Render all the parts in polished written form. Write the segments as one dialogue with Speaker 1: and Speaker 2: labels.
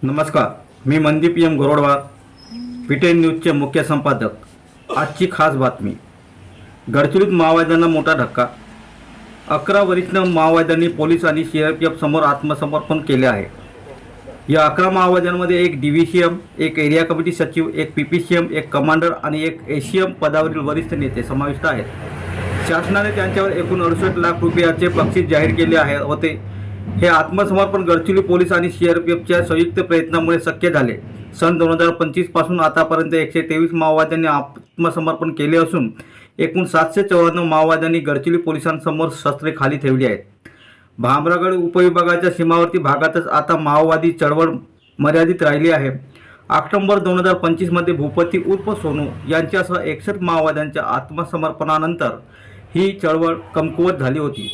Speaker 1: नमस्कार, मी Mandeep M गोरोडवार, PTN न्यूजचे मुख्य संपादक। आजची खास बातमी। गडचिरोलीत माओवाद्यांना मोठा धक्का। 11 वरिष्ठ माओवाद्यांनी पोलीस आणि सीआरपीएफ समोर आत्मसमर्पण केले आहे। या 11 माओवाद्यांमध्ये एक डीव्हीसीएम, एक एरिया कमिटी सचिव, एक पीपीसीएम, एक कमांडर आणि एक एसीएम पदावरील वरिष्ठ नेते समाविष्ट आहेत। शासनाने त्यांच्यावर एकूण 68 लाख रुपयाचे बक्षीस जाहीर केले होते। हे आत्मसमर्पण गडचिरोली पोलीस आणि सीआरपीएफच्या संयुक्त प्रयत्नामुळे शक्य झाले। सन 2025 पासून आतापर्यंत 123 माओवाद्यांनी आत्मसमर्पण केले असून एकूण 794 माओवाद्यांनी गडचिरोली पोलिसांसमोर शस्त्रे खाली ठेवली आहेत। भामरागड उपविभागाच्या सीमावर्ती भागातच आता माओवादी चळवळ मर्यादित राहिली आहे। ऑक्टोबर 2025 मध्ये भूपती उर्फ सोनू यांच्यासह 61 माओवाद्यांच्या आत्मसमर्पणानंतर ही चळवळ कमकुवत झाली होती।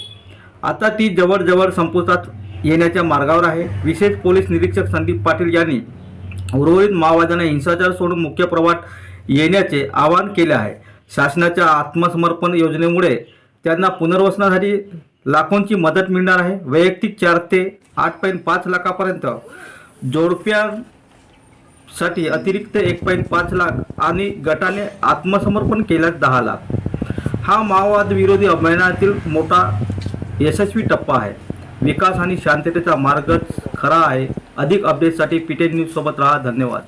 Speaker 1: आता ती जवळजवळ संपुष्टात येण्याच्या मार्गावर आहे। विशेष पोलीस निरीक्षक संदीप पाटील यांनी उर्वरित माओवाद्यांना हिंसाचार सोडून मुख्य प्रवाहात येण्याचे आवाहन केले आहे। शासनाच्या आत्मसमर्पण योजनेमुळे त्यांना पुनर्वसनासाठी लाखोंची मदत मिळणार आहे। वैयक्तिक 4 ते 8.5 लाखापर्यंत, जोडप्यांसाठी अतिरिक्त 1.5 लाख आणि गटाने आत्मसमर्पण केल्यास 10 लाख। हा माओवाद विरोधी अभियानातील मोठा यशस्वी टप्पा आहे। विकास आणि शांततेचा मार्गच खरा आहे। अधिक अपडेट्ससाठी पीटीएन न्यूज सोबत राहा। धन्यवाद।